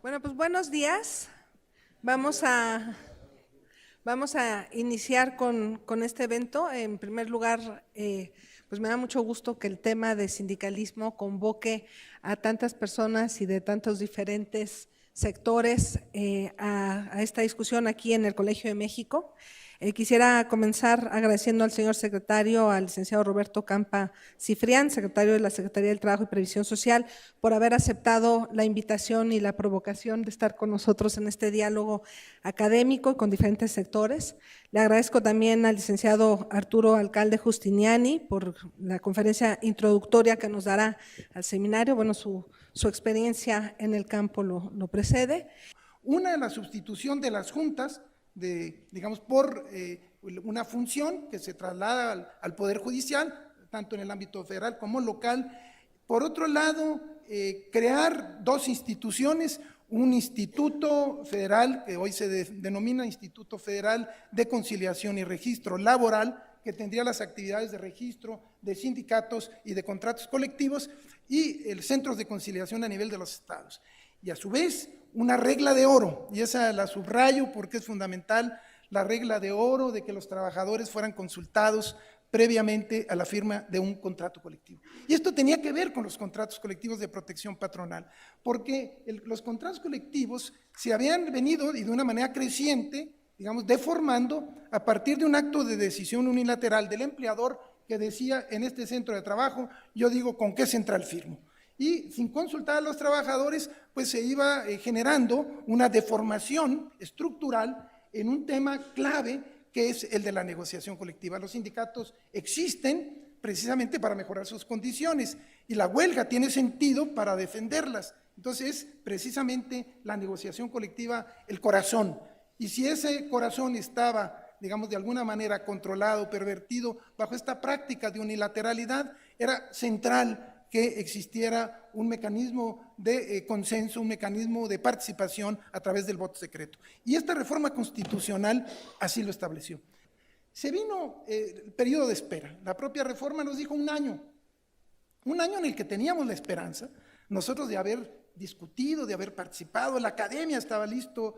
Bueno, pues buenos días. Vamos a, vamos a iniciar con este evento. En primer lugar, pues me da mucho gusto que el tema de sindicalismo convoque a tantas personas y de tantos diferentes sectores a esta discusión aquí en el Colegio de México. Quisiera comenzar agradeciendo al señor secretario, al licenciado Roberto Campa Cifrián, secretario de la Secretaría del Trabajo y Previsión Social, por haber aceptado la invitación y la provocación de estar con nosotros en este diálogo académico con diferentes sectores. Le agradezco también al licenciado Arturo Alcalde Justiniani por la conferencia introductoria que nos dará al seminario. Bueno, su experiencia en el campo lo precede. Una, la sustitución de las juntas, digamos, por una función que se traslada al Poder Judicial, tanto en el ámbito federal como local. Por otro lado, crear dos instituciones, un instituto federal, que hoy se denomina Instituto Federal de Conciliación y Registro Laboral, que tendría las actividades de registro de sindicatos y de contratos colectivos, y el Centro de Conciliación a nivel de los estados. Y a su vez, una regla de oro, y esa la subrayo porque es fundamental, la regla de oro de que los trabajadores fueran consultados previamente a la firma de un contrato colectivo. Y esto tenía que ver con los contratos colectivos de protección patronal, porque los contratos colectivos se habían venido, y de una manera creciente, digamos, deformando a partir de un acto de decisión unilateral del empleador que decía, en este centro de trabajo, yo digo con qué central firmo. Y sin consultar a los trabajadores, pues se iba generando una deformación estructural en un tema clave que es el de la negociación colectiva. Los sindicatos existen precisamente para mejorar sus condiciones y la huelga tiene sentido para defenderlas. Entonces es precisamente la negociación colectiva el corazón. Y si ese corazón estaba, digamos, de alguna manera controlado, pervertido bajo esta práctica de unilateralidad, era central que existiera un mecanismo de consenso, un mecanismo de participación a través del voto secreto. Y esta reforma constitucional así lo estableció. Se vino el periodo de espera. La propia reforma nos dijo un año en el que teníamos la esperanza, nosotros de haber discutido, de haber participado, la academia estaba listo,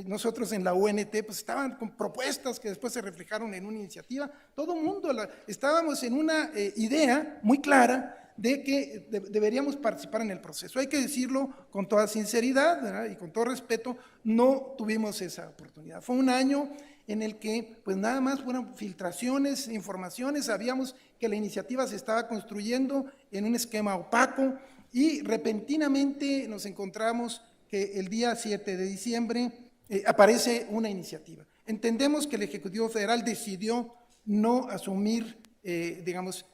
nosotros en la UNT pues estaban con propuestas que después se reflejaron en una iniciativa, todo el mundo estábamos en una idea muy clara de que deberíamos participar en el proceso. Hay que decirlo con toda sinceridad, ¿verdad? Y con todo respeto, no tuvimos esa oportunidad. Fue un año en el que pues nada más fueron filtraciones, informaciones, sabíamos que la iniciativa se estaba construyendo en un esquema opaco y repentinamente nos encontramos que el día 7 de diciembre aparece una iniciativa. Entendemos que el Ejecutivo Federal decidió no asumir, digamos,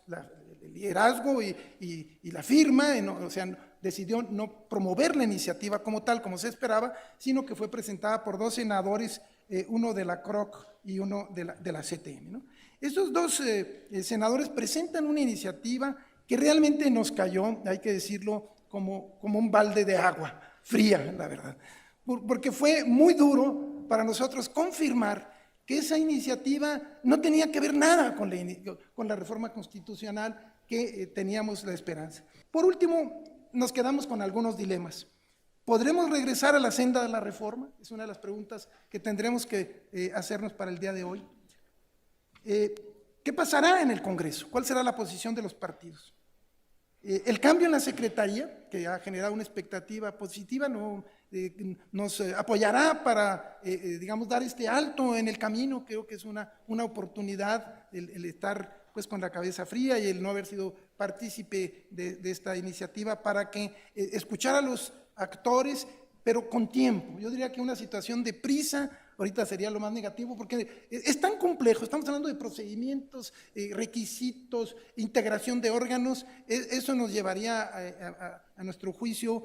el liderazgo y la firma, o sea, decidió no promover la iniciativa como tal, como se esperaba, sino que fue presentada por dos senadores, uno de la CROC y uno de la CTM, ¿no? Estos dos senadores presentan una iniciativa que realmente nos cayó, hay que decirlo, como un balde de agua fría, la verdad, porque fue muy duro para nosotros confirmar que esa iniciativa no tenía que ver nada con la reforma constitucional que teníamos la esperanza. Por último, nos quedamos con algunos dilemas. ¿Podremos regresar a la senda de la reforma? Es una de las preguntas que tendremos que hacernos para el día de hoy. ¿Qué pasará en el Congreso? ¿Cuál será la posición de los partidos? El cambio en la Secretaría, que ha generado una expectativa positiva, nos apoyará para, digamos, dar este alto en el camino. Creo que es una oportunidad el estar pues con la cabeza fría y el no haber sido partícipe de esta iniciativa para que escuchar a los actores, pero con tiempo. Yo diría que una situación de prisa ahorita sería lo más negativo, porque es tan complejo, estamos hablando de procedimientos, requisitos, integración de órganos, eso nos llevaría a nuestro juicio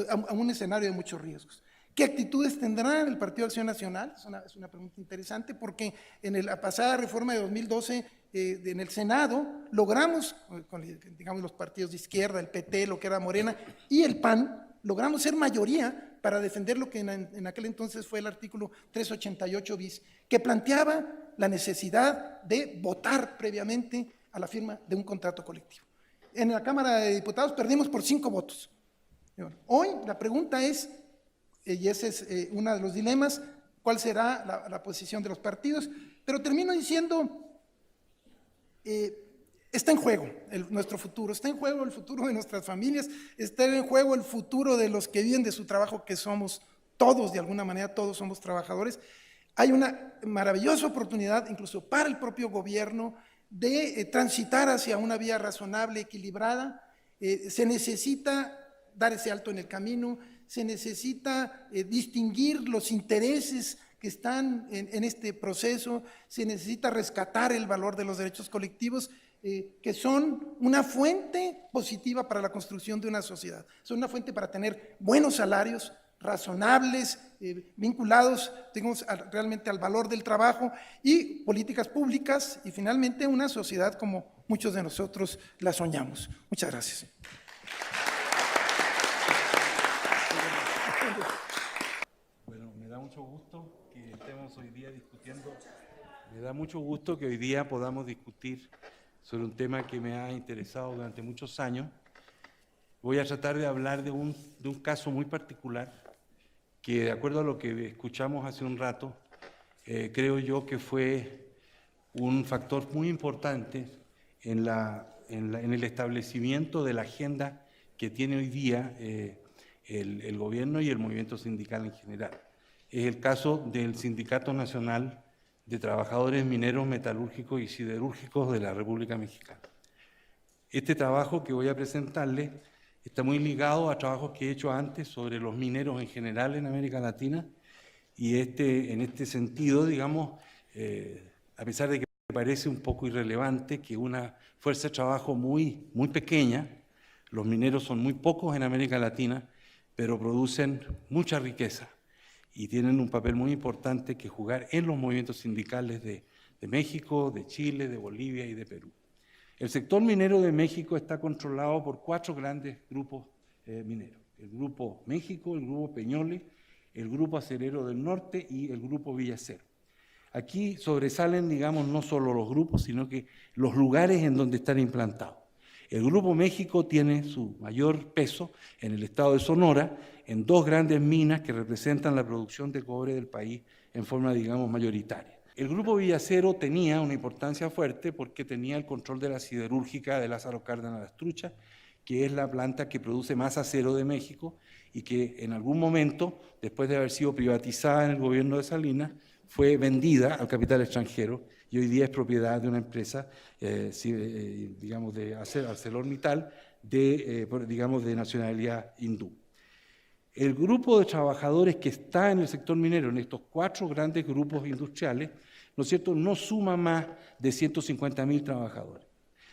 a un escenario de muchos riesgos. ¿Qué actitudes tendrá el Partido de Acción Nacional? Es una pregunta interesante, porque en la pasada reforma de 2012, en el Senado, logramos, con, digamos, los partidos de izquierda, el PT, lo que era Morena, y el PAN, logramos ser mayoría para defender lo que en aquel entonces fue el artículo 388 bis, que planteaba la necesidad de votar previamente a la firma de un contrato colectivo. En la Cámara de Diputados perdimos por 5 votos. Hoy la pregunta es, y ese es uno de los dilemas, ¿cuál será la posición de los partidos? Pero termino diciendo, está en juego nuestro futuro, está en juego el futuro de nuestras familias, está en juego el futuro de los que viven de su trabajo, que somos todos, de alguna manera, todos somos trabajadores. Hay una maravillosa oportunidad, incluso para el propio gobierno, de transitar hacia una vía razonable, equilibrada. Se necesita dar ese alto en el camino, se necesita distinguir los intereses que están en este proceso, se necesita rescatar el valor de los derechos colectivos, que son una fuente positiva para la construcción de una sociedad. Son una fuente para tener buenos salarios, razonables, vinculados, digamos, realmente al valor del trabajo, y políticas públicas, y finalmente una sociedad como muchos de nosotros la soñamos. Muchas gracias. Bueno, me da mucho gusto que estemos hoy día discutiendo, me da mucho gusto que hoy día podamos discutir sobre un tema que me ha interesado durante muchos años. Voy a tratar de hablar de un caso muy particular que, de acuerdo a lo que escuchamos hace un rato, creo yo que fue un factor muy importante en el establecimiento de la agenda que tiene hoy día el gobierno y el movimiento sindical en general. Es el caso del Sindicato Nacional de Trabajadores Mineros, Metalúrgicos y Siderúrgicos de la República Mexicana. Este trabajo que voy a presentarles está muy ligado a trabajos que he hecho antes sobre los mineros en general en América Latina, y en este sentido, digamos, a pesar de que me parece un poco irrelevante que una fuerza de trabajo muy pequeña, los mineros son muy pocos en América Latina, pero producen mucha riqueza y tienen un papel muy importante que jugar en los movimientos sindicales de México, de Chile, de Bolivia y de Perú. El sector minero de México está controlado por 4 grandes grupos mineros: el Grupo México, el Grupo Peñoles, el Grupo Acerero del Norte y el Grupo Villacero. Aquí sobresalen, digamos, no solo los grupos, sino que los lugares en donde están implantados. El Grupo México tiene su mayor peso en el estado de Sonora, en 2 grandes minas que representan la producción de cobre del país en forma, digamos, mayoritaria. El Grupo Villacero tenía una importancia fuerte porque tenía el control de la siderúrgica de Lázaro Cárdenas Las Truchas, que es la planta que produce más acero de México y que en algún momento, después de haber sido privatizada en el gobierno de Salinas, fue vendida al capital extranjero y hoy día es propiedad de una empresa, digamos, de ArcelorMittal, digamos, de nacionalidad hindú. El grupo de trabajadores que está en el sector minero, en estos 4 grandes grupos industriales, ¿no es cierto?, no suma más de 150.000 trabajadores.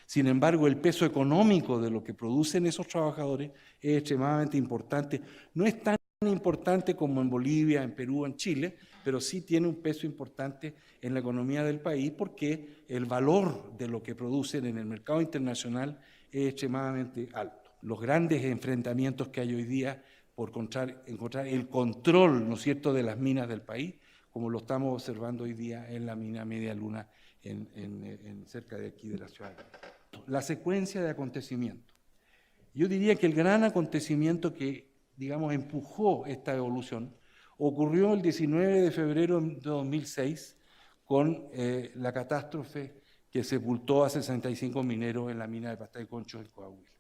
Sin embargo, el peso económico de lo que producen esos trabajadores es extremadamente importante. No es tan importante como en Bolivia, en Perú, en Chile, pero sí tiene un peso importante en la economía del país porque el valor de lo que producen en el mercado internacional es extremadamente alto. Los grandes enfrentamientos que hay hoy día por encontrar el control, ¿no es cierto?, de las minas del país, como lo estamos observando hoy día en la mina Media Luna, cerca de aquí de la ciudad. La secuencia de acontecimientos. Yo diría que el gran acontecimiento que, digamos, empujó esta evolución ocurrió el 19 de febrero de 2006 con la catástrofe que sepultó a 65 mineros en la mina de Pasta de Conchos en Coahuila.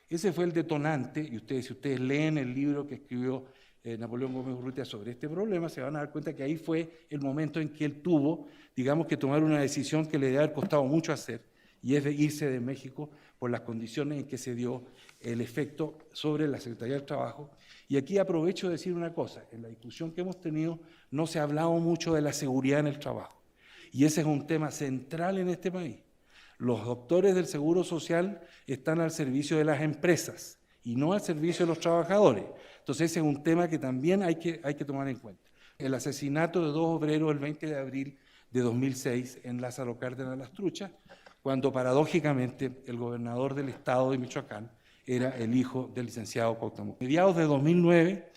Ese fue el detonante, y si ustedes leen el libro que escribió Napoleón Gómez Urrutia sobre este problema, se van a dar cuenta que ahí fue el momento en que él tuvo, digamos, que tomar una decisión que le debe haber costado mucho hacer, y es de irse de México por las condiciones en que se dio el efecto sobre la Secretaría del Trabajo. Y aquí aprovecho de decir una cosa: en la discusión que hemos tenido no se ha hablado mucho de la seguridad en el trabajo, y ese es un tema central en este país. Los doctores del Seguro Social están al servicio de las empresas y no al servicio de los trabajadores. Entonces ese es un tema que también hay que tomar en cuenta. El asesinato de 2 obreros el 20 de abril de 2006 en Lázaro Cárdenas Las Truchas, cuando paradójicamente el gobernador del estado de Michoacán era el hijo del licenciado Cuauhtémoc. A mediados de 2009,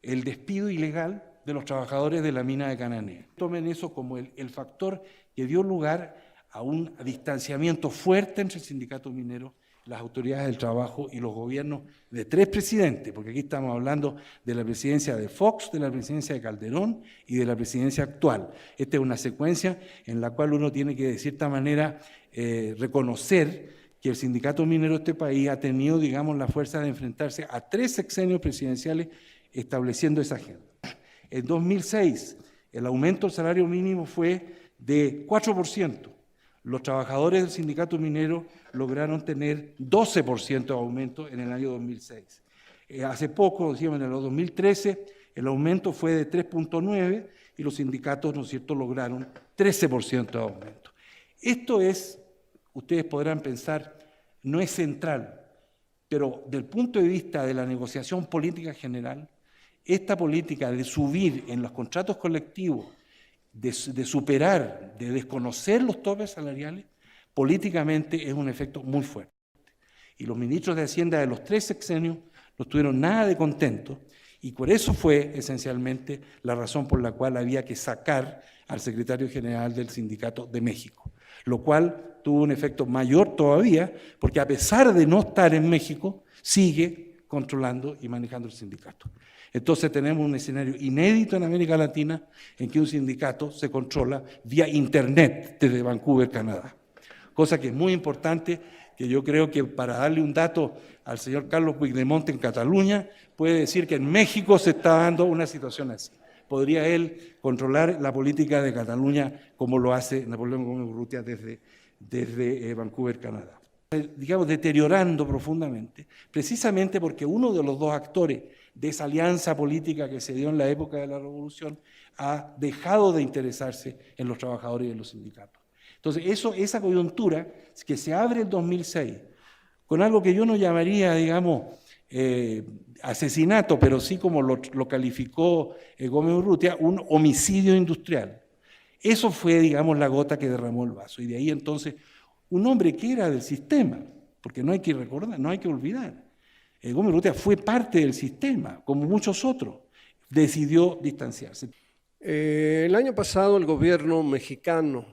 el despido ilegal de los trabajadores de la mina de Cananea. Tomen eso como el factor que dio lugar a un distanciamiento fuerte entre el sindicato minero las autoridades del trabajo y los gobiernos de 3 presidentes, porque aquí estamos hablando de la presidencia de Fox, de la presidencia de Calderón y de la presidencia actual. Esta es una secuencia en la cual uno tiene que, de cierta manera, reconocer que el sindicato minero de este país ha tenido, digamos, la fuerza de enfrentarse a 3 sexenios presidenciales estableciendo esa agenda. En 2006, el aumento del salario mínimo fue de 4%. Los trabajadores del sindicato minero lograron tener 12% de aumento en el año 2006. Hace poco, decíamos, en el 2013, el aumento fue de 3.9% y los sindicatos, ¿no es cierto?, lograron 13% de aumento. Esto es, ustedes podrán pensar, no es central, pero del punto de vista de la negociación política general, esta política de subir en los contratos colectivos, de superar, de desconocer los topes salariales, políticamente es un efecto muy fuerte. Y los ministros de Hacienda de los 3 sexenios no estuvieron nada de contentos, y por eso fue esencialmente la razón por la cual había que sacar al secretario general del Sindicato de México, lo cual tuvo un efecto mayor todavía, porque a pesar de no estar en México, sigue controlando y manejando el sindicato. Entonces tenemos un escenario inédito en América Latina en que un sindicato se controla vía Internet desde Vancouver, Canadá. Cosa que es muy importante, que yo creo que para darle un dato al señor Carlos Puigdemont en Cataluña, puede decir que en México se está dando una situación así. Podría él controlar la política de Cataluña como lo hace Napoleón Gómez Urrutia desde Vancouver, Canadá. Digamos, deteriorando profundamente, precisamente porque uno de los 2 actores de esa alianza política que se dio en la época de la Revolución ha dejado de interesarse en los trabajadores y en los sindicatos. Entonces, esa coyuntura que se abre en 2006, con algo que yo no llamaría, digamos, asesinato, pero sí como lo calificó Gómez Urrutia, un homicidio industrial. Eso fue, digamos, la gota que derramó el vaso. Y de ahí entonces, un hombre que era del sistema, porque no hay que recordar, no hay que olvidar. Gómez Urrutia fue parte del sistema, como muchos otros, decidió distanciarse. El año pasado el gobierno mexicano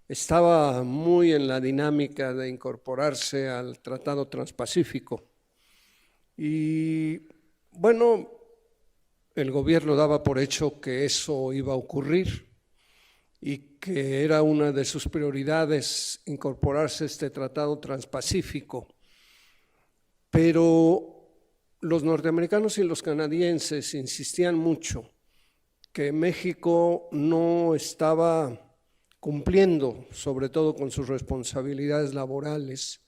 estaba muy en la dinámica de incorporarse al Tratado Transpacífico. Y bueno, el gobierno daba por hecho que eso iba a ocurrir y que era una de sus prioridades incorporarse a este Tratado Transpacífico. Pero los norteamericanos y los canadienses insistían mucho que México no estaba cumpliendo, sobre todo con sus responsabilidades laborales,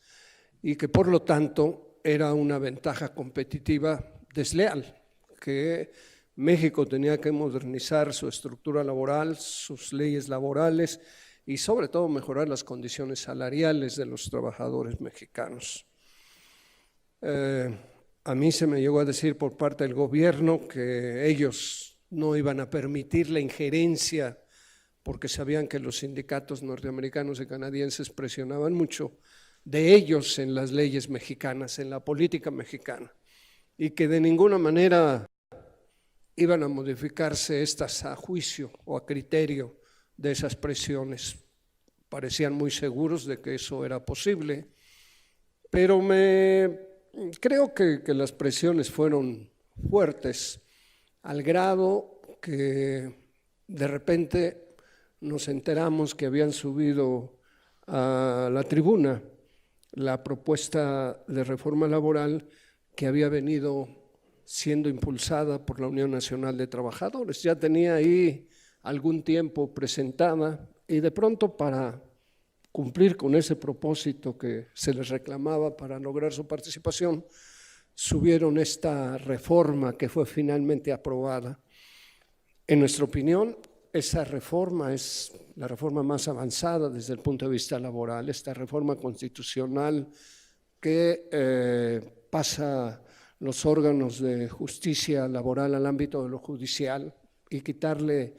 y que por lo tanto era una ventaja competitiva desleal, que México tenía que modernizar su estructura laboral, sus leyes laborales y sobre todo mejorar las condiciones salariales de los trabajadores mexicanos. A mí se me llegó a decir por parte del gobierno que ellos no iban a permitir la injerencia porque sabían que los sindicatos norteamericanos y canadienses presionaban mucho de ellos en las leyes mexicanas, en la política mexicana, y que de ninguna manera iban a modificarse estas a juicio o a criterio de esas presiones. Parecían muy seguros de que eso era posible, pero creo que las presiones fueron fuertes, al grado que de repente nos enteramos que habían subido a la tribuna la propuesta de reforma laboral que había venido siendo impulsada por la Unión Nacional de Trabajadores. Ya tenía ahí algún tiempo presentada y de pronto, para cumplir con ese propósito que se les reclamaba para lograr su participación, subieron esta reforma que fue finalmente aprobada. En nuestra opinión, esa reforma es la reforma más avanzada desde el punto de vista laboral, esta reforma constitucional que pasa los órganos de justicia laboral al ámbito de lo judicial y quitarle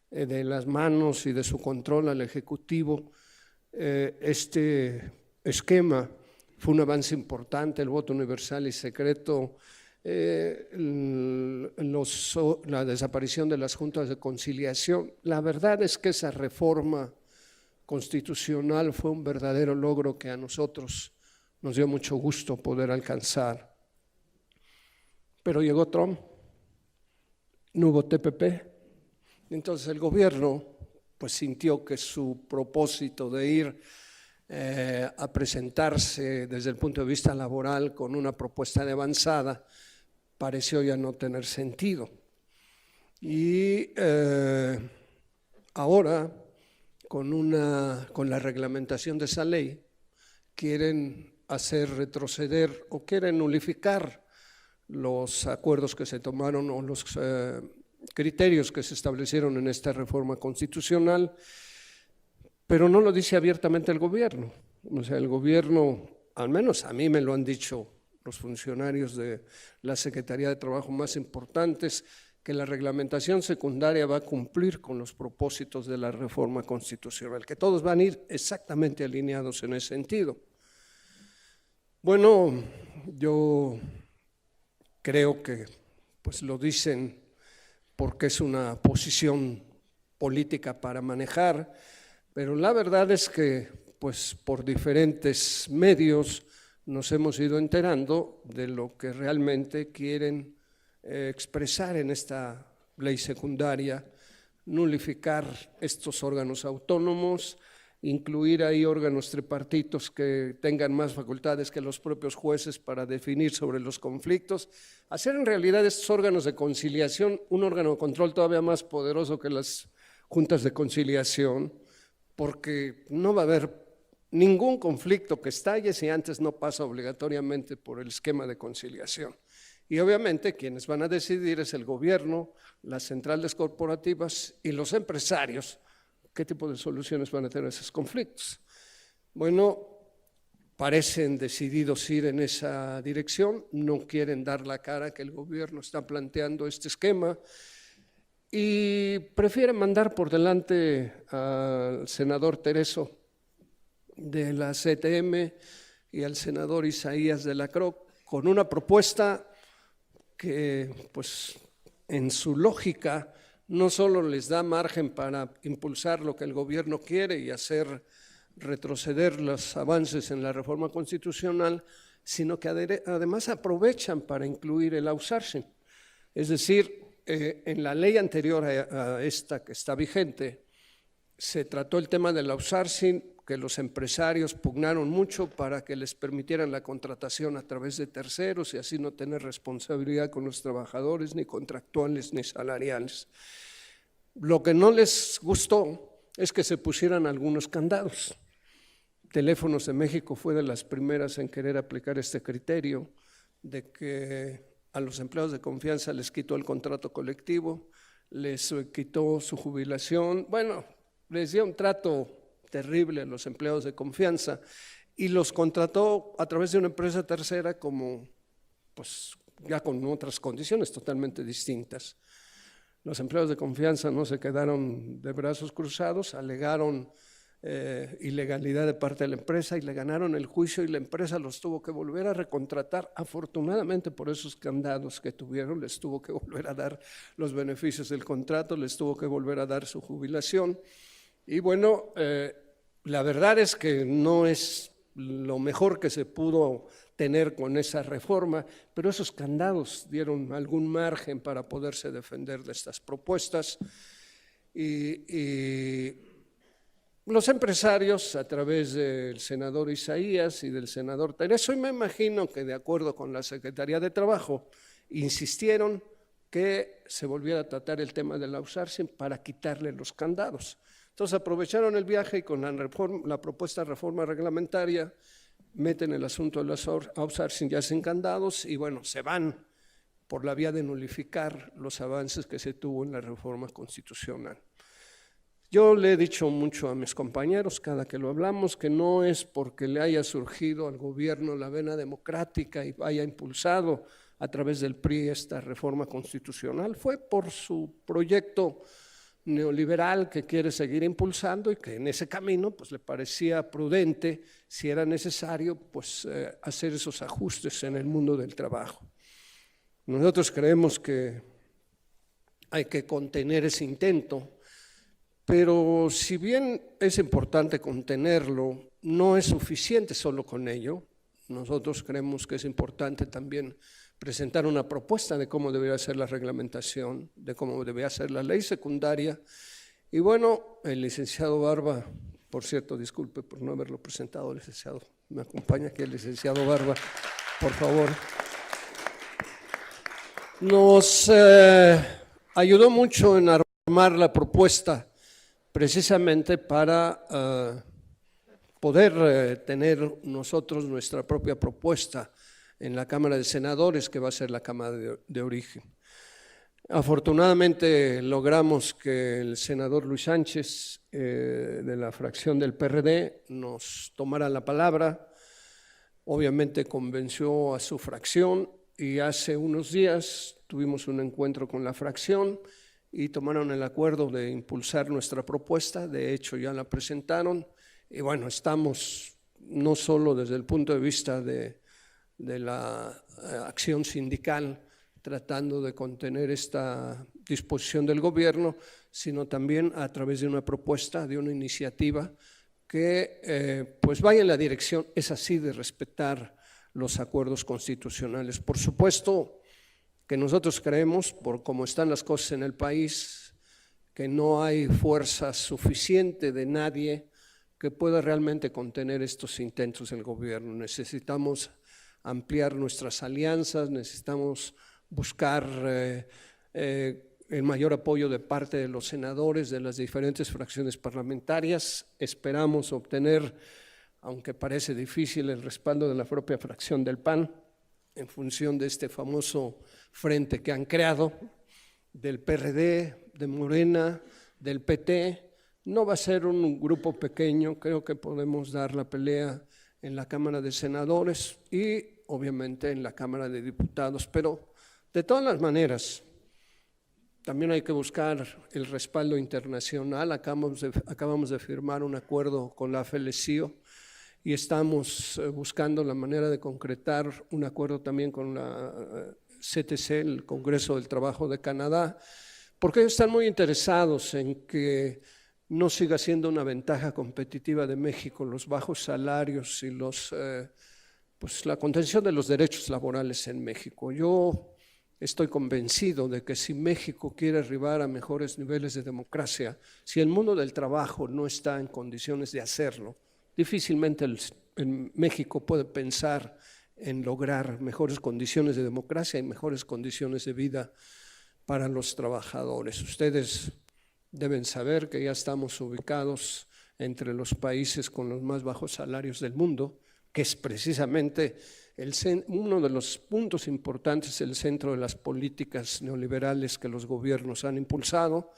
de las manos y de su control al Ejecutivo este esquema. Fue un avance importante, el voto universal y secreto, la desaparición de las juntas de conciliación. La verdad es que esa reforma constitucional fue un verdadero logro que a nosotros nos dio mucho gusto poder alcanzar. Pero llegó Trump, no hubo TPP, entonces el gobierno pues sintió que su propósito de ir a presentarse desde el punto de vista laboral con una propuesta de avanzada pareció ya no tener sentido. Y ahora, con la reglamentación de esa ley, quieren hacer retroceder o quieren nulificar los acuerdos que se tomaron o los criterios que se establecieron en esta reforma constitucional, pero no lo dice abiertamente el gobierno. O sea, el gobierno, al menos a mí me lo han dicho los funcionarios de la Secretaría de Trabajo más importantes, que la reglamentación secundaria va a cumplir con los propósitos de la reforma constitucional, que todos van a ir exactamente alineados en ese sentido. Bueno, yo creo que pues lo dicen porque es una posición política para manejar, pero la verdad es que pues por diferentes medios nos hemos ido enterando de lo que realmente quieren expresar en esta ley secundaria, nulificar estos órganos autónomos, incluir ahí órganos tripartitos que tengan más facultades que los propios jueces para definir sobre los conflictos, hacer en realidad estos órganos de conciliación un órgano de control todavía más poderoso que las juntas de conciliación, porque no va a haber ningún conflicto que estalle si antes no pasa obligatoriamente por el esquema de conciliación. Y obviamente quienes van a decidir es el gobierno, las centrales corporativas y los empresarios qué tipo de soluciones van a tener esos conflictos. Bueno, parecen decididos ir en esa dirección, no quieren dar la cara que el gobierno está planteando este esquema y prefieren mandar por delante al senador Tereso de la CTM y al senador Isaías de la CROC con una propuesta que, pues, en su lógica, no solo les da margen para impulsar lo que el gobierno quiere y hacer retroceder los avances en la reforma constitucional, sino que además aprovechan para incluir el outsourcing. Es decir, en la ley anterior a esta que está vigente, se trató el tema del outsourcing, que los empresarios pugnaron mucho para que les permitieran la contratación a través de terceros y así no tener responsabilidad con los trabajadores, ni contractuales, ni salariales. Lo que no les gustó es que se pusieran algunos candados. Teléfonos de México fue de las primeras en querer aplicar este criterio de que a los empleados de confianza les quitó el contrato colectivo, les quitó su jubilación, bueno, les dio un trato terrible a los empleados de confianza y los contrató a través de una empresa tercera como, pues, ya con otras condiciones totalmente distintas. Los empleados de confianza no se quedaron de brazos cruzados, alegaron ilegalidad de parte de la empresa y le ganaron el juicio y la empresa los tuvo que volver a recontratar. Afortunadamente por esos candados que tuvieron, les tuvo que volver a dar los beneficios del contrato, les tuvo que volver a dar su jubilación. Y bueno, la verdad es que no es lo mejor que se pudo tener con esa reforma, pero esos candados dieron algún margen para poderse defender de estas propuestas. Y los empresarios, a través del senador Isaías y del senador Tereso, y me imagino que de acuerdo con la Secretaría de Trabajo, insistieron que se volviera a tratar el tema del outsourcing para quitarle los candados. Entonces aprovecharon el viaje y con la propuesta de reforma reglamentaria meten el asunto de los outsourcing ya sin candados y bueno, se van por la vía de nulificar los avances que se tuvo en la reforma constitucional. Yo le he dicho mucho a mis compañeros, cada que lo hablamos, que no es porque le haya surgido al gobierno la vena democrática y haya impulsado a través del PRI esta reforma constitucional, fue por su proyecto neoliberal que quiere seguir impulsando y que en ese camino pues le parecía prudente, si era necesario, pues hacer esos ajustes en el mundo del trabajo. Nosotros creemos que hay que contener ese intento, pero si bien es importante contenerlo, no es suficiente solo con ello. nosotros creemos que es importante también presentar una propuesta de cómo debería ser la reglamentación, de cómo debería ser la ley secundaria. Y bueno, el licenciado Barba, por cierto, disculpe por no haberlo presentado, licenciado, me acompaña aquí el licenciado Barba, por favor. Nos ayudó mucho en armar la propuesta, precisamente para poder tener nosotros nuestra propia propuesta en la Cámara de Senadores, que va a ser la Cámara de origen. Afortunadamente logramos que el senador Luis Sánchez, de la fracción del PRD, nos tomara la palabra. Obviamente convenció a su fracción y hace unos días tuvimos un encuentro con la fracción y tomaron el acuerdo de impulsar nuestra propuesta. De hecho, ya la presentaron. Y bueno, estamos no solo desde el punto de vista de la acción sindical, tratando de contener esta disposición del gobierno, sino también a través de una propuesta, de una iniciativa que pues vaya en la dirección, es así, de respetar los acuerdos constitucionales. Por supuesto que nosotros creemos, por cómo están las cosas en el país, que no hay fuerza suficiente de nadie que pueda realmente contener estos intentos del gobierno. Necesitamos ampliar nuestras alianzas, necesitamos buscar el mayor apoyo de parte de los senadores de las diferentes fracciones parlamentarias. Esperamos obtener, aunque parece difícil, el respaldo de la propia fracción del PAN en función de este famoso frente que han creado, del PRD, de Morena, del PT. No va a ser un grupo pequeño, creo que podemos dar la pelea en la Cámara de Senadores y obviamente en la Cámara de Diputados, pero de todas las maneras también hay que buscar el respaldo internacional. Acabamos de firmar un acuerdo con la FLCIO y estamos buscando la manera de concretar un acuerdo también con la CTC, el Congreso del Trabajo de Canadá, porque ellos están muy interesados en que no siga siendo una ventaja competitiva de México los bajos salarios y pues la contención de los derechos laborales en México. Yo estoy convencido de que si México quiere arribar a mejores niveles de democracia, si el mundo del trabajo no está en condiciones de hacerlo, difícilmente México puede pensar en lograr mejores condiciones de democracia y mejores condiciones de vida para los trabajadores. Ustedes deben saber que ya estamos ubicados entre los países con los más bajos salarios del mundo, que es precisamente uno de los puntos importantes, el centro de las políticas neoliberales que los gobiernos han impulsado.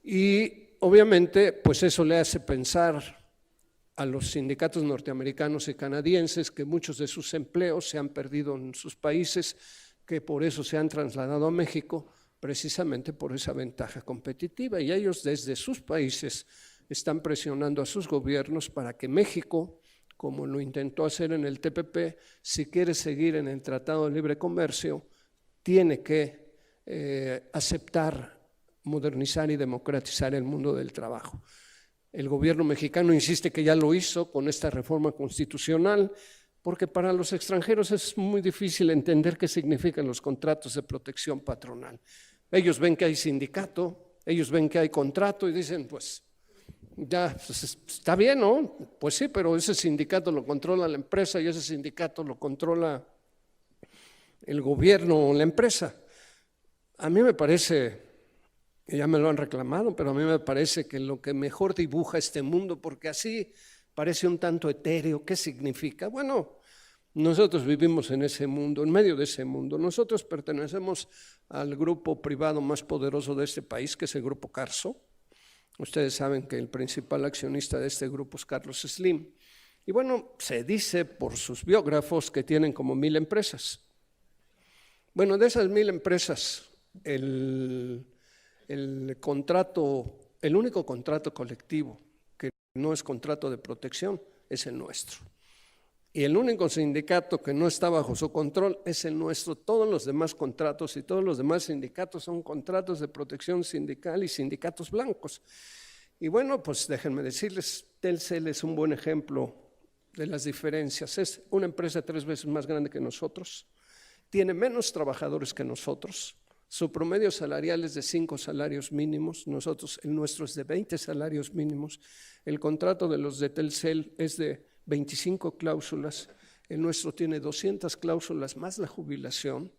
Y obviamente pues eso le hace pensar a los sindicatos norteamericanos y canadienses que muchos de sus empleos se han perdido en sus países, que por eso se han trasladado a México, precisamente por esa ventaja competitiva, y ellos desde sus países están presionando a sus gobiernos para que México, como lo intentó hacer en el TPP, si quiere seguir en el Tratado de Libre Comercio, tiene que aceptar, modernizar y democratizar el mundo del trabajo. El gobierno mexicano insiste que ya lo hizo con esta reforma constitucional, porque para los extranjeros es muy difícil entender qué significan los contratos de protección patronal. Ellos ven que hay sindicato, ellos ven que hay contrato y dicen, pues ya pues, está bien, ¿no? Pues sí, pero ese sindicato lo controla la empresa y ese sindicato lo controla el gobierno o la empresa. A mí me parece, ya me lo han reclamado, pero a mí me parece que lo que mejor dibuja este mundo, porque así parece un tanto etéreo, ¿qué significa? Bueno, nosotros vivimos en ese mundo, en medio de ese mundo. Nosotros pertenecemos al grupo privado más poderoso de este país, que es el Grupo Carso. Ustedes saben que el principal accionista de este grupo es Carlos Slim. Y bueno, se dice por sus biógrafos que tienen como 1000 empresas. Bueno, de esas 1000 empresas, el único contrato colectivo que no es contrato de protección es el nuestro. Y el único sindicato que no está bajo su control es el nuestro. Todos los demás contratos y todos los demás sindicatos son contratos de protección sindical y sindicatos blancos. Y bueno, pues déjenme decirles, Telcel es un buen ejemplo de las diferencias. Es una empresa 3 veces más grande que nosotros, tiene menos trabajadores que nosotros, su promedio salarial es de 5 salarios mínimos, el nuestro es de 20 salarios mínimos, el contrato de los de Telcel es de 25 cláusulas, el nuestro tiene 200 cláusulas más la jubilación,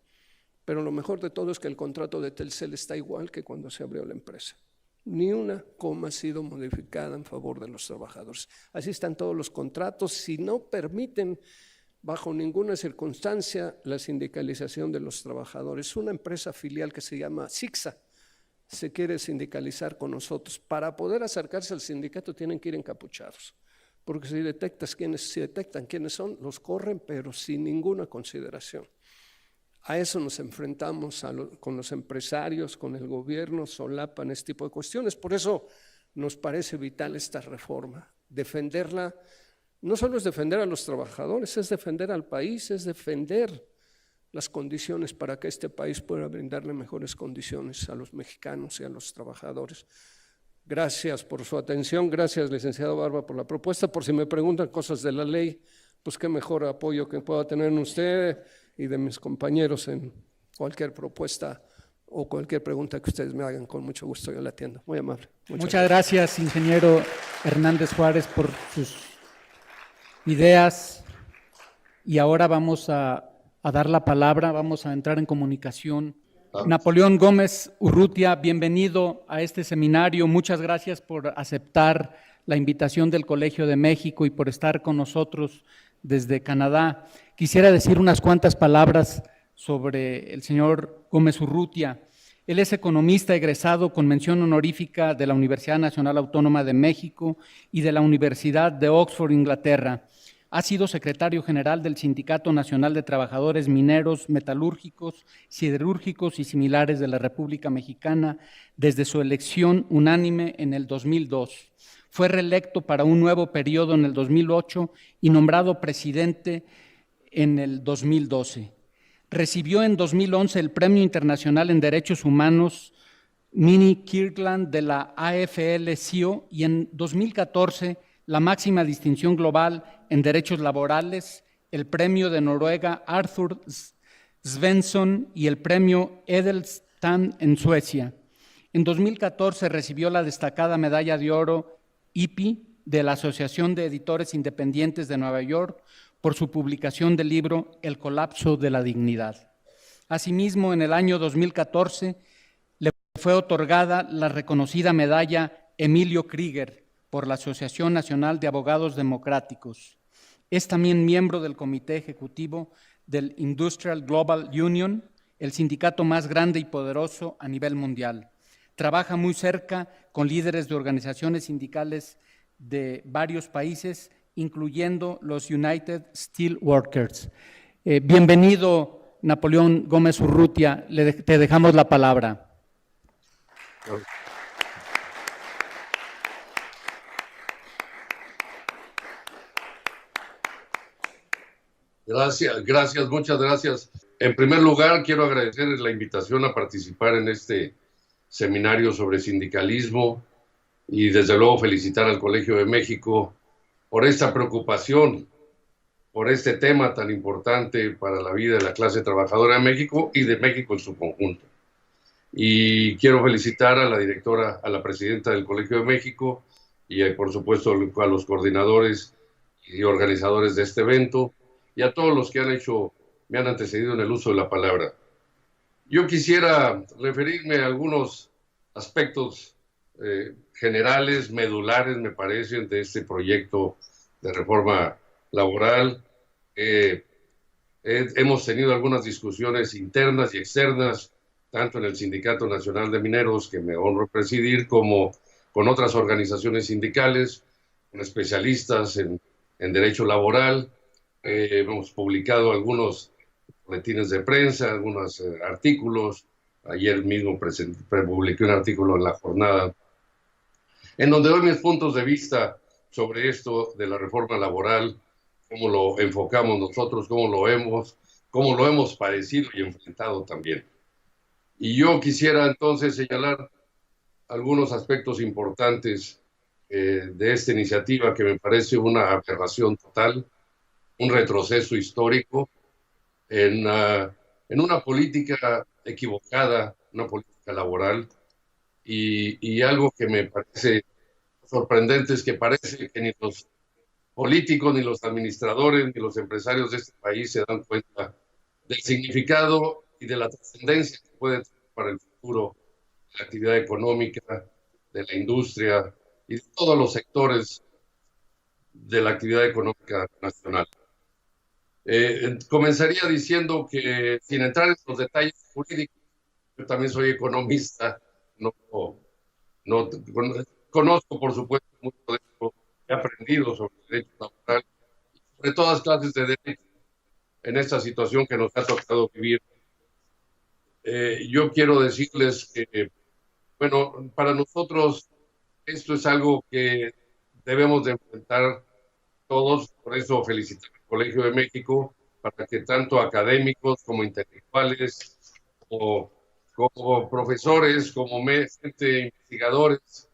pero lo mejor de todo es que el contrato de Telcel está igual que cuando se abrió la empresa. Ni una coma ha sido modificada en favor de los trabajadores. Así están todos los contratos. Si no permiten bajo ninguna circunstancia la sindicalización de los trabajadores, una empresa filial que se llama SICSA se quiere sindicalizar con nosotros. Para poder acercarse al sindicato tienen que ir encapuchados, porque si detectan quiénes son, los corren, pero sin ninguna consideración. A eso nos enfrentamos con los empresarios, con el gobierno, solapan este tipo de cuestiones. Por eso nos parece vital esta reforma. Defenderla no solo es defender a los trabajadores, es defender al país, es defender las condiciones para que este país pueda brindarle mejores condiciones a los mexicanos y a los trabajadores. Gracias por su atención, gracias licenciado Barba por la propuesta. Por si me preguntan cosas de la ley, pues qué mejor apoyo que pueda tener en usted y de mis compañeros en cualquier propuesta o cualquier pregunta que ustedes me hagan, con mucho gusto yo la atiendo. Muy amable. Muchas gracias, ingeniero Hernández Juárez, por sus ideas. Y ahora vamos a dar la palabra, vamos a entrar en comunicación. Napoleón Gómez Urrutia, bienvenido a este seminario. Muchas gracias por aceptar la invitación del Colegio de México y por estar con nosotros desde Canadá. Quisiera decir unas cuantas palabras sobre el señor Gómez Urrutia. Él es economista egresado con mención honorífica de la Universidad Nacional Autónoma de México y de la Universidad de Oxford, Inglaterra. Ha sido secretario general del Sindicato Nacional de Trabajadores Mineros, Metalúrgicos, Siderúrgicos y similares de la República Mexicana desde su elección unánime en el 2002. Fue reelecto para un nuevo periodo en el 2008 y nombrado presidente en el 2012. Recibió en 2011 el Premio Internacional en Derechos Humanos Minnie Kirtland de la AFL-CIO y en 2014 la máxima distinción global en derechos laborales, el Premio de Noruega Arthur Svensson y el Premio Edelstam en Suecia. En 2014 recibió la destacada medalla de oro IPI de la Asociación de Editores Independientes de Nueva York por su publicación del libro El colapso de la dignidad. Asimismo, en el año 2014 le fue otorgada la reconocida medalla Emilio Krieger por la Asociación Nacional de Abogados Democráticos. Es también miembro del Comité Ejecutivo del Industrial Global Union, el sindicato más grande y poderoso a nivel mundial. Trabaja muy cerca con líderes de organizaciones sindicales de varios países, incluyendo los United Steelworkers. Bienvenido, Napoleón Gómez Urrutia, te dejamos la palabra. Gracias, muchas gracias. En primer lugar, quiero agradecer la invitación a participar en este seminario sobre sindicalismo y desde luego felicitar al Colegio de México por esta preocupación, por este tema tan importante para la vida de la clase trabajadora de México y de México en su conjunto. Y quiero felicitar a la directora, a la presidenta del Colegio de México y por supuesto a los coordinadores y organizadores de este evento y a todos los que me han antecedido en el uso de la palabra. Yo quisiera referirme a algunos aspectos generales, medulares, me parecen, de este proyecto de reforma laboral. Hemos tenido algunas discusiones internas y externas, tanto en el Sindicato Nacional de Mineros, que me honro presidir, como con otras organizaciones sindicales, con especialistas en derecho laboral. Hemos publicado algunos boletines de prensa, algunos artículos. Ayer mismo publiqué un artículo en La Jornada, en donde doy mis puntos de vista sobre esto de la reforma laboral, cómo lo enfocamos nosotros, cómo lo hemos padecido y enfrentado también. Y yo quisiera entonces señalar algunos aspectos importantes de esta iniciativa, que me parece una aberración total, un retroceso histórico en una política equivocada, una política laboral, y algo que me parece sorprendente es que parece que ni los políticos, ni los administradores, ni los empresarios de este país se dan cuenta del significado y de la trascendencia que puede tener para el futuro de la actividad económica, de la industria y de todos los sectores de la actividad económica nacional. Comenzaría diciendo que, sin entrar en los detalles jurídicos, yo también soy economista, no conozco, por supuesto, mucho de esto, he aprendido sobre el derecho laboral y sobre todas clases de derecho en esta situación que nos ha tocado vivir. Yo quiero decirles que, bueno, para nosotros esto es algo que debemos de enfrentar todos, por eso felicitar al Colegio de México, para que tanto académicos como intelectuales, como profesores, como investigadores,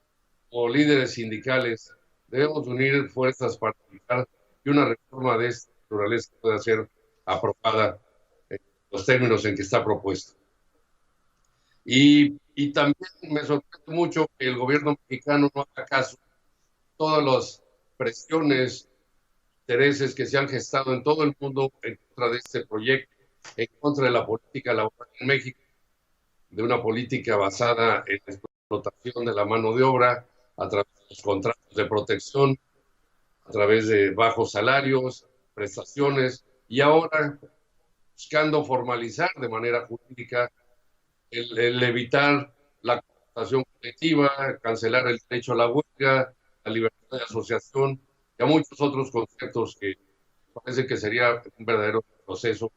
o líderes sindicales, debemos unir fuerzas para evitar que una reforma de esta naturaleza pueda ser aprobada en los términos en que está propuesta. Y también me sorprende mucho que el gobierno mexicano no haga caso a todas las presiones, intereses que se han gestado en todo el mundo en contra de este proyecto, en contra de la política laboral en México, de una política basada en la explotación de la mano de obra, a través de los contratos de protección, a través de bajos salarios, prestaciones, y ahora buscando formalizar de manera jurídica el evitar la contratación colectiva, cancelar el derecho a la huelga, la libertad de asociación y a muchos otros conceptos que parece que sería un verdadero proceso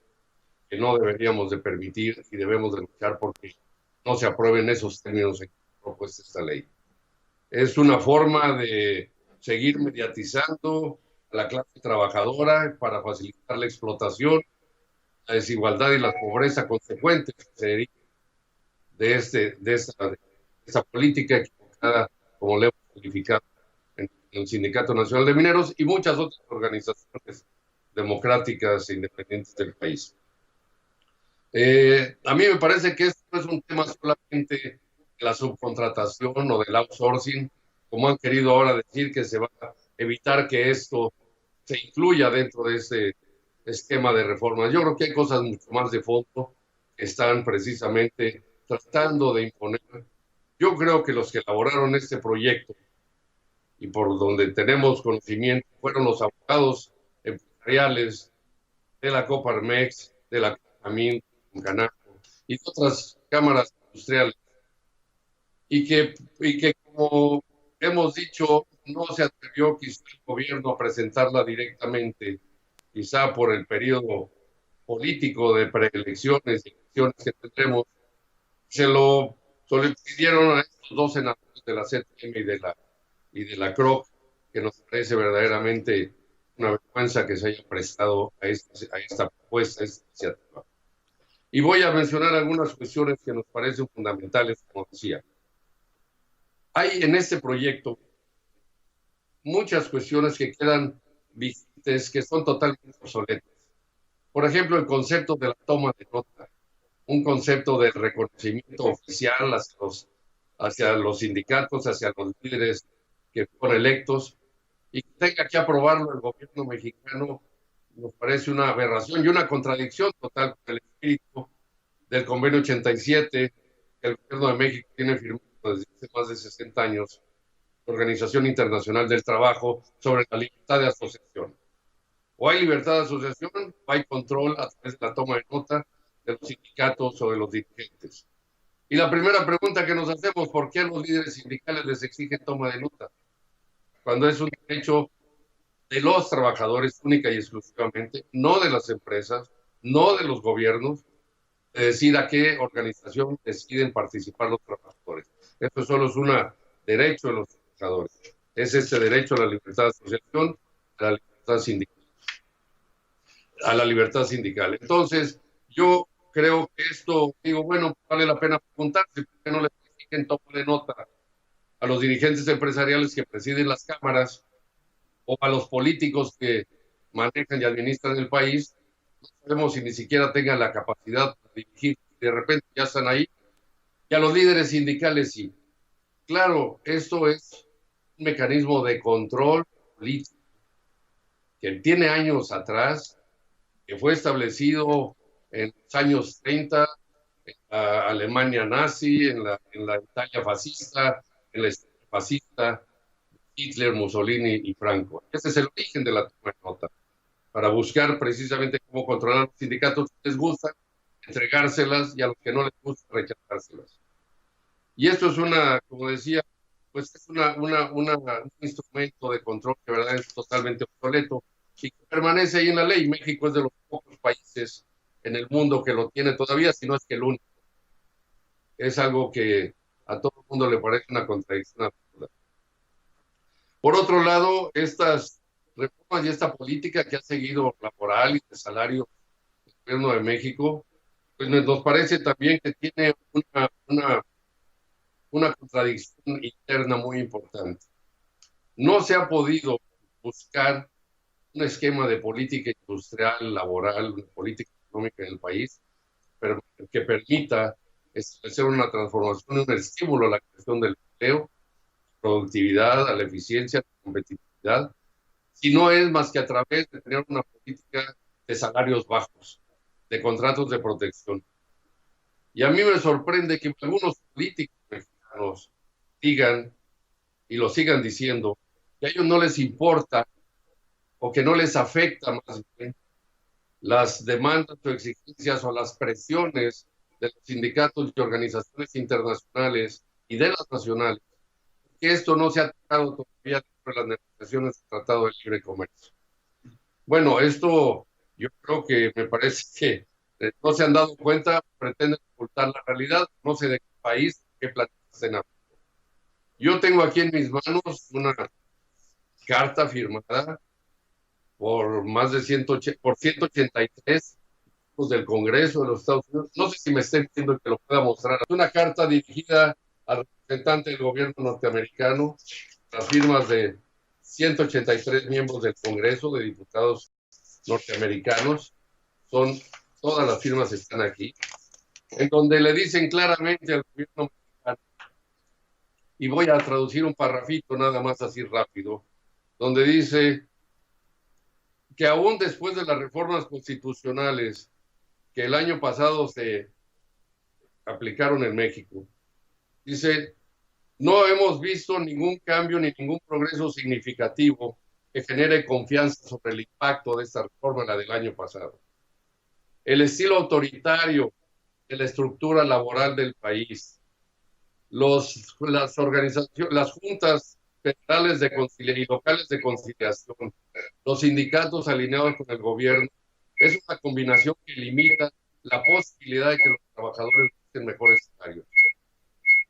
que no deberíamos de permitir y debemos de luchar porque no se aprueben esos términos en que está propuesta esta ley. Es una forma de seguir mediatizando a la clase trabajadora para facilitar la explotación, la desigualdad y la pobreza consecuentes que se derivan de esta política equivocada, como le hemos calificado en el Sindicato Nacional de Mineros y muchas otras organizaciones democráticas e independientes del país. A mí me parece que esto no es un tema solamente de la subcontratación o del outsourcing, como han querido ahora decir que se va a evitar que esto se incluya dentro de este esquema de reformas. Yo creo que hay cosas mucho más de fondo que están precisamente tratando de imponer. Yo creo que los que elaboraron este proyecto y por donde tenemos conocimiento fueron los abogados empresariales de la Coparmex, de la Canamin, Canaco y de otras cámaras industriales, y que como hemos dicho, no se atrevió quizá el gobierno a presentarla directamente, quizá por el periodo político de preelecciones y elecciones que tendremos. Se lo pidieron a estos dos senadores de la CTM y de la CROC, que nos parece verdaderamente una vergüenza que se haya prestado a esta propuesta, a esta iniciativa. Y voy a mencionar algunas cuestiones que nos parecen fundamentales, como decía. Hay en este proyecto muchas cuestiones que quedan vigentes, que son totalmente obsoletas. Por ejemplo, el concepto de la toma de nota, un concepto de reconocimiento oficial hacia los sindicatos, hacia los líderes que fueron electos, y que tenga que aprobarlo el gobierno mexicano, nos parece una aberración y una contradicción total con el espíritu del Convenio 87 que el gobierno de México tiene firmado desde hace más de 60 años, la Organización Internacional del Trabajo, sobre la libertad de asociación. O hay libertad de asociación, o hay control a través de la toma de nota de los sindicatos o de los dirigentes. Y la primera pregunta que nos hacemos, ¿por qué a los líderes sindicales les exigen toma de nota? Cuando es un derecho de los trabajadores única y exclusivamente, no de las empresas, no de los gobiernos, de decir a qué organización deciden participar los trabajadores. Esto solo es un derecho de los trabajadores. Es este derecho a la libertad de asociación, a la libertad sindical. Entonces, yo creo que esto, digo, bueno, vale la pena preguntarse por qué no le exigen toma de nota a los dirigentes empresariales que presiden las cámaras o a los políticos que manejan y administran el país, no sabemos si ni siquiera tengan la capacidad de dirigir, de repente ya están ahí, y a los líderes sindicales sí. Claro, esto es un mecanismo de control político que tiene años atrás, que fue establecido en los años 30, en la Alemania nazi, en la Italia fascista, en la España fascista, Hitler, Mussolini y Franco. Ese es el origen de la toma de nota, para buscar precisamente cómo controlar los sindicatos que les gusta, entregárselas, y a los que no les gusta rechazárselas. Y esto es como decía, pues es un instrumento de control que, verdad, es totalmente obsoleto y que permanece ahí en la ley. México es de los pocos países en el mundo que lo tiene todavía, si no es que el único. Es algo que a todo el mundo le parece una contradicción absurda. Por otro lado, estas reformas y esta política que ha seguido laboral y de salario del gobierno de México, pues nos parece también que tiene una contradicción interna muy importante. No se ha podido buscar un esquema de política industrial, laboral, una política económica en el país, pero que permita establecer una transformación, un estímulo a la creación del empleo, productividad, a la eficiencia, a la competitividad, si no es más que a través de tener una política de salarios bajos, de contratos de protección. Y a mí me sorprende que algunos políticos mexicanos digan, y lo sigan diciendo, que a ellos no les importa o que no les afecta más bien las demandas o exigencias o las presiones de los sindicatos y organizaciones internacionales y de las nacionales, que esto no se ha tocado todavía por las negociaciones del Tratado de Libre Comercio. Bueno, esto yo creo que me parece que no se han dado cuenta, pretenden ocultar la realidad, no sé de qué país, qué planeta estén hablando. Yo tengo aquí en mis manos una carta firmada por más de 183 del Congreso de los Estados Unidos. No sé si me estén viendo que lo pueda mostrar. Es una carta dirigida al representante del gobierno norteamericano, las firmas de 183 miembros del Congreso, de diputados norteamericanos. Todas las firmas están aquí, en donde le dicen claramente al gobierno mexicano, y voy a traducir un parrafito nada más así rápido, donde dice que aún después de las reformas constitucionales que el año pasado se aplicaron en México, dice, no hemos visto ningún cambio ni ningún progreso significativo que genere confianza sobre el impacto de esta reforma, la del año pasado. El estilo autoritario de la estructura laboral del país, las organizaciones, las juntas federales y locales de conciliación, los sindicatos alineados con el gobierno, es una combinación que limita la posibilidad de que los trabajadores busquen mejores salarios.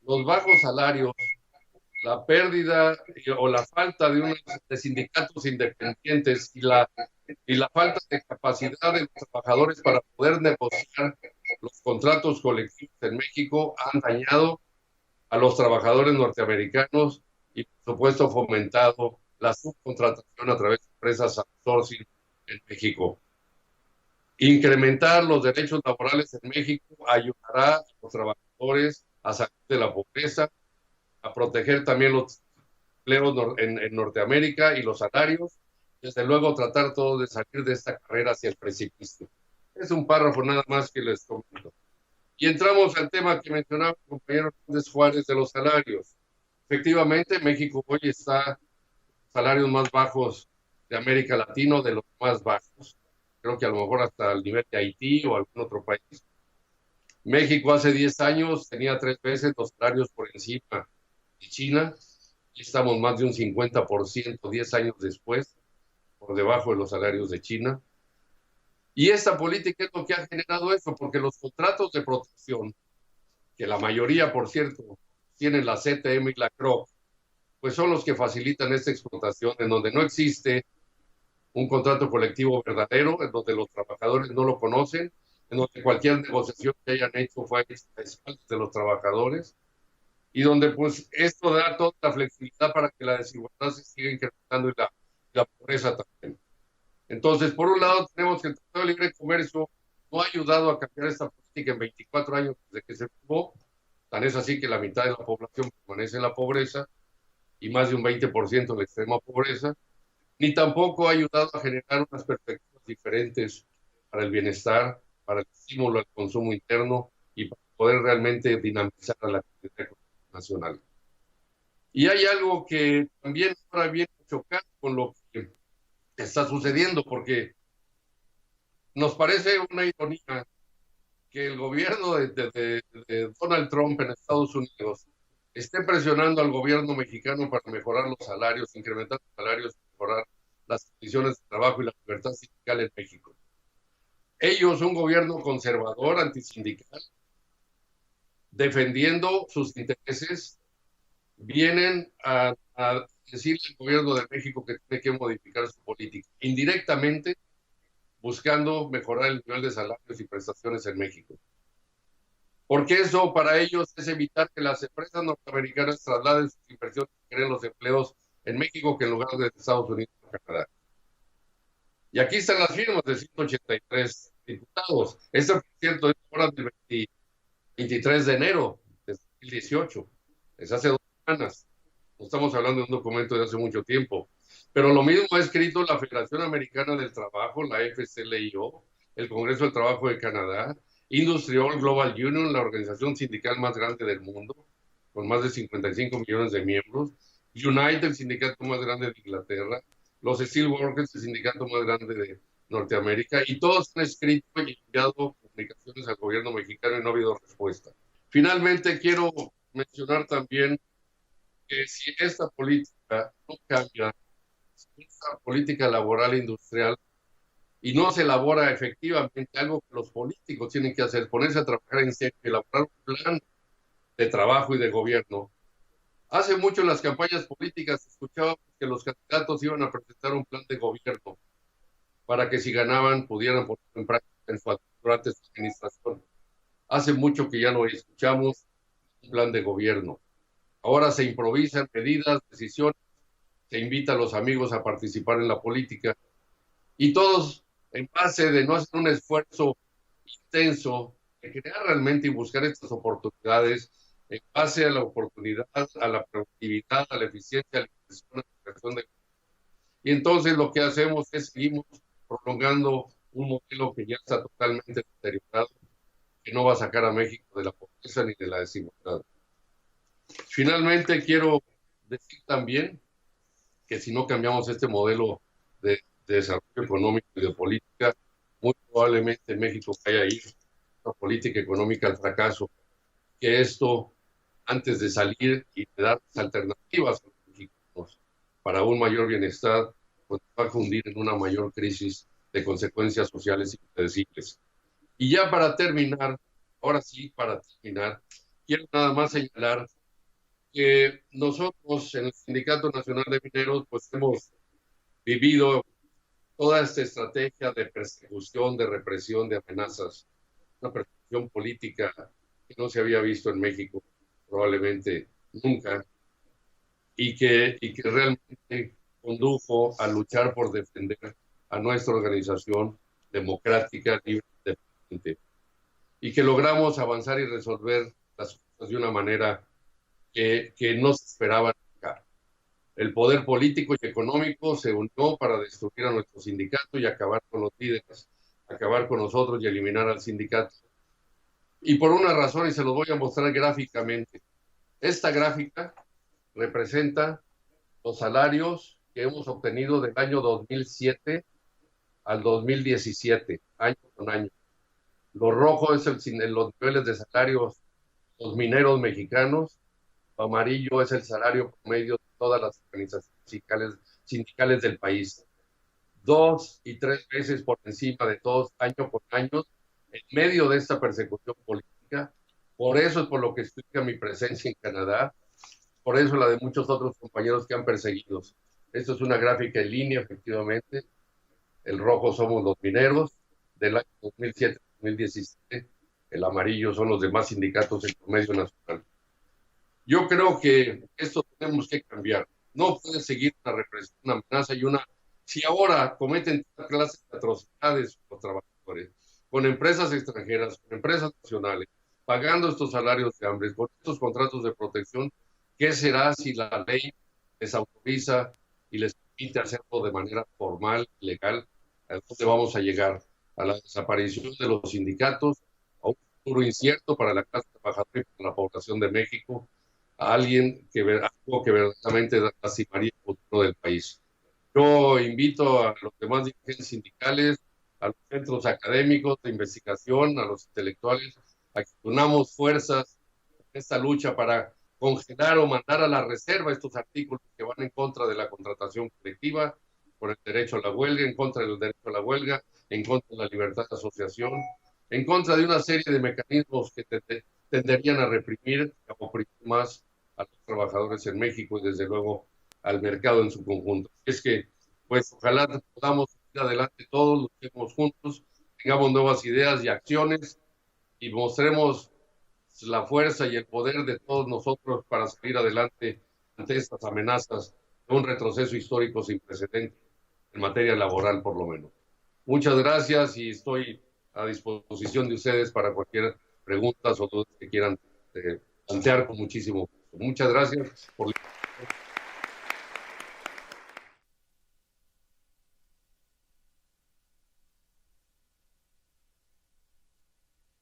Los bajos salarios, la pérdida o la falta de sindicatos independientes y la falta de capacidad de los trabajadores para poder negociar los contratos colectivos en México han dañado a los trabajadores norteamericanos y, por supuesto, fomentado la subcontratación a través de empresas outsourcing en México. Incrementar los derechos laborales en México ayudará a los trabajadores a salir de la pobreza, a proteger también los empleos en Norteamérica y los salarios, desde luego tratar todos de salir de esta carrera hacia el precipicio. Es un párrafo nada más que les comento. Y entramos al tema que mencionaba el compañero Hernández Juárez de los salarios. Efectivamente, México hoy está salarios más bajos de América Latina, de los más bajos. Creo que a lo mejor hasta el nivel de Haití o algún otro país. México hace 10 años tenía 3 veces los salarios por encima de China. Y estamos más de un 50%, 10 años después, por debajo de los salarios de China. Y esta política es lo que ha generado eso, porque los contratos de protección, que la mayoría, por cierto, tienen la CTM y la CROC, pues son los que facilitan esta explotación, en donde no existe un contrato colectivo verdadero, en donde los trabajadores no lo conocen, en donde cualquier negociación que hayan hecho fue a espaldas de los trabajadores, y donde pues esto da toda la flexibilidad para que la desigualdad se siga incrementando y la pobreza también. Entonces, por un lado, tenemos que el Tratado de Libre Comercio no ha ayudado a cambiar esta política en 24 años desde que se firmó, tan es así que la mitad de la población permanece en la pobreza y más de un 20% en la extrema pobreza, ni tampoco ha ayudado a generar unas perspectivas diferentes para el bienestar, para el estímulo al consumo interno y para poder realmente dinamizar a la actividad económica nacional. Y hay algo que también ahora viene a chocar con lo que está sucediendo, porque nos parece una ironía que el gobierno de Donald Trump en Estados Unidos esté presionando al gobierno mexicano para mejorar los salarios, incrementar los salarios, mejorar las condiciones de trabajo y la libertad sindical en México. Ellos, un gobierno conservador, antisindical, defendiendo sus intereses, vienen a decirle al gobierno de México que tiene que modificar su política, indirectamente buscando mejorar el nivel de salarios y prestaciones en México. Porque eso para ellos es evitar que las empresas norteamericanas trasladen sus inversiones y creen los empleos en México que en lugar de Estados Unidos o Canadá. Y aquí están las firmas de 183 diputados. Esto, por cierto, es ahora del 23 de enero de 2018. Es hace 2 semanas. No estamos hablando de un documento de hace mucho tiempo. Pero lo mismo ha escrito la Federación Americana del Trabajo, la FCLIO, el Congreso del Trabajo de Canadá, Industrial Global Union, la organización sindical más grande del mundo, con más de 55 millones de miembros, United, el sindicato más grande de Inglaterra, los Steelworkers, el sindicato más grande de Norteamérica, y todos han escrito y enviado comunicaciones al gobierno mexicano y no ha habido respuesta. Finalmente, quiero mencionar también que si esta política no cambia, esta política laboral e industrial, y no se elabora efectivamente algo que los políticos tienen que hacer, ponerse a trabajar en serio, elaborar un plan de trabajo y de gobierno. Hace mucho en las campañas políticas escuchábamos que los candidatos iban a presentar un plan de gobierno para que si ganaban pudieran ponerlo en práctica durante su administración. Hace mucho que ya no escuchamos un plan de gobierno. Ahora se improvisan medidas, decisiones, se invita a los amigos a participar en la política y todos en base de no hacer un esfuerzo intenso de crear realmente y buscar estas oportunidades en base a la oportunidad, a la productividad, a la eficiencia, a la inversión de... Y entonces lo que hacemos es seguimos prolongando un modelo que ya está totalmente deteriorado, que no va a sacar a México de la pobreza ni de la desigualdad. Finalmente quiero decir también que si no cambiamos este modelo de desarrollo económico y de política, muy probablemente México vaya a ir a una política económica al fracaso, que esto, antes de salir y de dar alternativas a los mexicanos para un mayor bienestar, pues va a hundir en una mayor crisis de consecuencias sociales impredecibles. Y ya para terminar, ahora sí, para terminar, quiero nada más señalar que nosotros en el Sindicato Nacional de Mineros pues hemos vivido toda esta estrategia de persecución, de represión, de amenazas, una persecución política que no se había visto en México probablemente nunca y que realmente condujo a luchar por defender a nuestra organización democrática, libre e independiente y que logramos avanzar y resolver las cosas de una manera que no se esperaba nunca. El poder político y económico se unió para destruir a nuestro sindicato y acabar con los líderes, acabar con nosotros y eliminar al sindicato. Y por una razón, y se los voy a mostrar gráficamente. Esta gráfica representa los salarios que hemos obtenido del año 2007 al 2017, año con año. Lo rojo es los niveles de salarios de los mineros mexicanos. Lo amarillo es el salario promedio de todas las organizaciones sindicales del país. 2 y 3 veces por encima de todos, año con año, en medio de esta persecución política. Por eso es por lo que explica mi presencia en Canadá, por eso la de muchos otros compañeros que han perseguido. Esto es una gráfica en línea, efectivamente. El rojo somos los mineros del año 2007-2017. El amarillo son los demás sindicatos en promedio nacional. Yo creo que esto tenemos que cambiar. No puede seguir una represión, una amenaza y una... Si ahora cometen toda clase de atrocidades los trabajadores, con empresas extranjeras, con empresas nacionales, pagando estos salarios de hambre, con estos contratos de protección, ¿qué será si la ley les autoriza y les permite hacerlo de manera formal, legal? ¿A dónde vamos a llegar? A la desaparición de los sindicatos, a un futuro incierto para la clase trabajadora y para la población de México, a algo que verdaderamente lastimaría el futuro del país. Yo invito a los demás dirigentes sindicales, a los centros académicos de investigación, a los intelectuales, a que unamos fuerzas en esta lucha para congelar o mandar a la reserva estos artículos que van en contra de la contratación colectiva, por el derecho a la huelga, en contra del derecho a la huelga, en contra de la libertad de asociación, en contra de una serie de mecanismos que tenderían a reprimir, a oprimir más a los trabajadores en México y desde luego al mercado en su conjunto. Es que, pues, ojalá podamos ir adelante todos, luchemos juntos, tengamos nuevas ideas y acciones y mostremos la fuerza y el poder de todos nosotros para salir adelante ante estas amenazas de un retroceso histórico sin precedentes en materia laboral, por lo menos. Muchas gracias y estoy a disposición de ustedes para cualquier pregunta o dudas que quieran plantear con muchísimo gusto. Muchas gracias por la